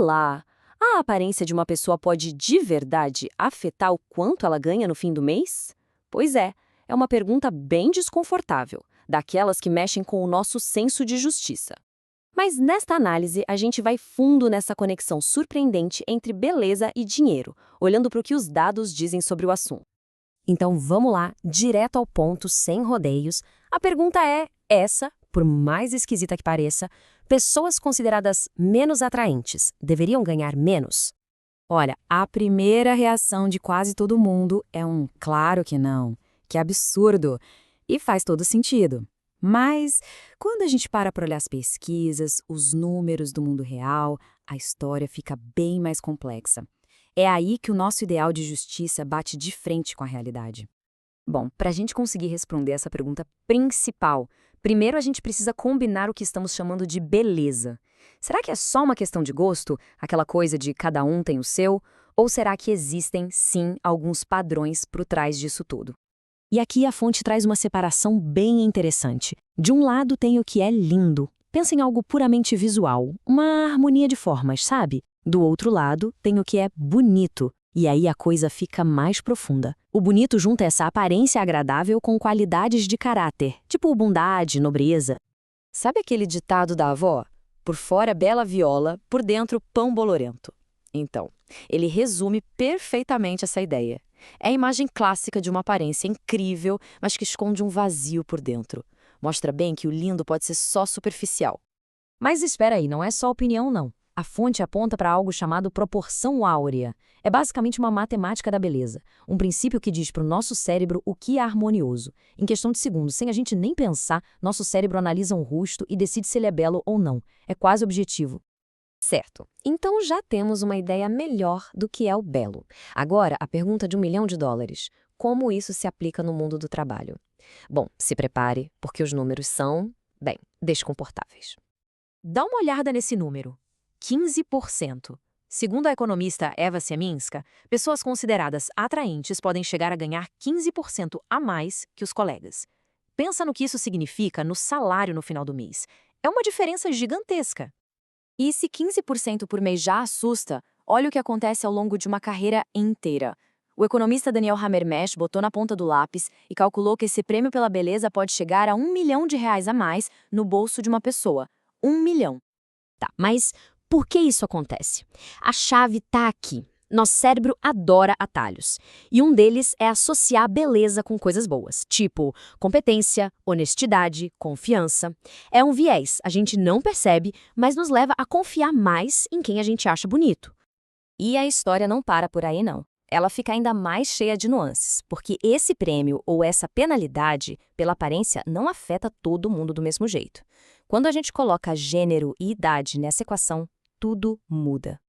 lá! A aparência de uma pessoa pode de verdade afetar o quanto ela ganha no fim do mês? Pois é uma pergunta bem desconfortável, daquelas que mexem com o nosso senso de justiça. Mas nesta análise, a gente vai fundo nessa conexão surpreendente entre beleza e dinheiro, olhando para o que os dados dizem sobre o assunto. Então vamos lá, direto ao ponto, sem rodeios. A pergunta é essa, por mais esquisita que pareça: pessoas consideradas menos atraentes deveriam ganhar menos? Olha, a primeira reação de quase todo mundo é um claro que não, que absurdo, e faz todo sentido. Mas, quando a gente para olhar as pesquisas, os números do mundo real, a história fica bem mais complexa. É aí que o nosso ideal de justiça bate de frente com a realidade. Bom, para a gente conseguir responder essa pergunta principal, primeiro a gente precisa combinar o que estamos chamando de beleza. Será que é só uma questão de gosto, aquela coisa de cada um tem o seu? Ou será que existem, sim, alguns padrões por trás disso tudo? E aqui a fonte traz uma separação bem interessante. De um lado tem o que é lindo. Pensa em algo puramente visual, uma harmonia de formas, sabe? Do outro lado tem o que é bonito. E aí a coisa fica mais profunda. O bonito junta essa aparência agradável com qualidades de caráter, tipo bondade, nobreza. Sabe aquele ditado da avó? Por fora bela viola, por dentro pão bolorento. Então, ele resume perfeitamente essa ideia. É a imagem clássica de uma aparência incrível, mas que esconde um vazio por dentro. Mostra bem que o lindo pode ser só superficial. Mas espera aí, não é só opinião, não. A fonte aponta para algo chamado proporção áurea. É basicamente uma matemática da beleza, um princípio que diz para o nosso cérebro o que é harmonioso. Em questão de segundos, sem a gente nem pensar, nosso cérebro analisa um rosto e decide se ele é belo ou não. É quase objetivo. Certo. Então já temos uma ideia melhor do que é o belo. Agora, a pergunta de $1 milhão. Como isso se aplica no mundo do trabalho? Bom, se prepare, porque os números são, bem, desconfortáveis. Dá uma olhada nesse número. 15%. Segundo a economista Eva Sieminska, pessoas consideradas atraentes podem chegar a ganhar 15% a mais que os colegas. Pensa no que isso significa no salário no final do mês. É uma diferença gigantesca. E se 15% por mês já assusta, olha o que acontece ao longo de uma carreira inteira. O economista Daniel Hamermesh botou na ponta do lápis e calculou que esse prêmio pela beleza pode chegar a R$ 1 milhão a mais no bolso de uma pessoa. 1 milhão. Tá, mas por que isso acontece? A chave tá aqui. Nosso cérebro adora atalhos. E um deles é associar beleza com coisas boas, tipo competência, honestidade, confiança. É um viés, a gente não percebe, mas nos leva a confiar mais em quem a gente acha bonito. E a história não para por aí, não. Ela fica ainda mais cheia de nuances, porque esse prêmio ou essa penalidade pela aparência não afeta todo mundo do mesmo jeito. Quando a gente coloca gênero e idade nessa equação, tudo muda.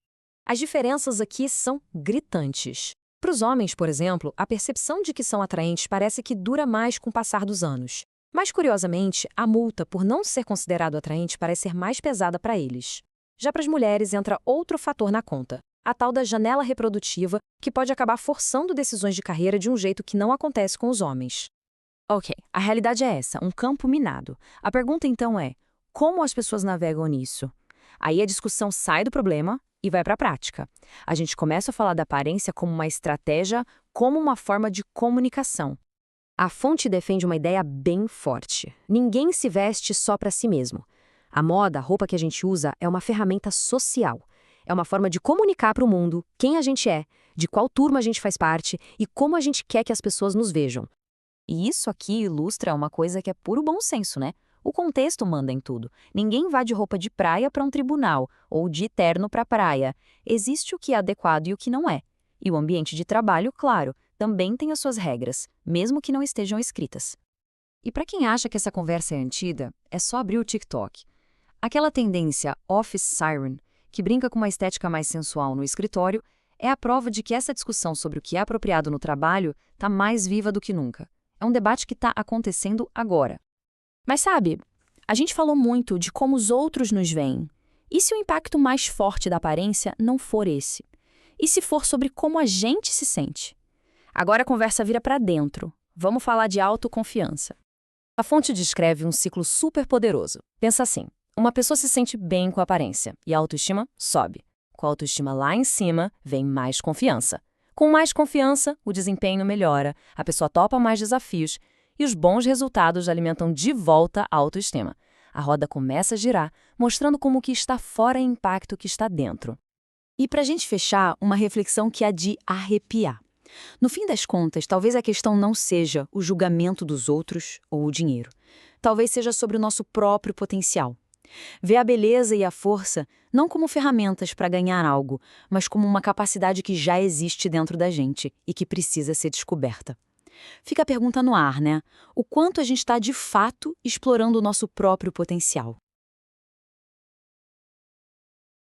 As diferenças aqui são gritantes. Para os homens, por exemplo, a percepção de que são atraentes parece que dura mais com o passar dos anos. Mas, curiosamente, a multa por não ser considerado atraente parece ser mais pesada para eles. Já para as mulheres entra outro fator na conta, a tal da janela reprodutiva, que pode acabar forçando decisões de carreira de um jeito que não acontece com os homens. Ok, a realidade é essa, um campo minado. A pergunta então é, como as pessoas navegam nisso? Aí a discussão sai do problema e vai para a prática. A gente começa a falar da aparência como uma estratégia, como uma forma de comunicação. A fonte defende uma ideia bem forte. Ninguém se veste só para si mesmo. A moda, a roupa que a gente usa, é uma ferramenta social. É uma forma de comunicar para o mundo quem a gente é, de qual turma a gente faz parte e como a gente quer que as pessoas nos vejam. E isso aqui ilustra uma coisa que é puro bom senso, né? O contexto manda em tudo. Ninguém vai de roupa de praia para um tribunal, ou de terno para a praia. Existe o que é adequado e o que não é. E o ambiente de trabalho, claro, também tem as suas regras, mesmo que não estejam escritas. E para quem acha que essa conversa é antiga, é só abrir o TikTok. Aquela tendência Office Siren, que brinca com uma estética mais sensual no escritório, é a prova de que essa discussão sobre o que é apropriado no trabalho está mais viva do que nunca. É um debate que está acontecendo agora. Mas sabe, a gente falou muito de como os outros nos veem. E se o impacto mais forte da aparência não for esse? E se for sobre como a gente se sente? Agora a conversa vira para dentro. Vamos falar de autoconfiança. A fonte descreve um ciclo super poderoso. Pensa assim, uma pessoa se sente bem com a aparência e a autoestima sobe. com a autoestima lá em cima, vem mais confiança. Com mais confiança, o desempenho melhora, a pessoa topa mais desafios e os bons resultados alimentam de volta a autoestima. A roda começa a girar, mostrando como o que está fora impacta o que está dentro. E para a gente fechar, uma reflexão que é de arrepiar. No fim das contas, talvez a questão não seja o julgamento dos outros ou o dinheiro. Talvez seja sobre o nosso próprio potencial. Ver a beleza e a força não como ferramentas para ganhar algo, mas como uma capacidade que já existe dentro da gente e que precisa ser descoberta. Fica a pergunta no ar, né? O quanto a gente está de fato explorando o nosso próprio potencial?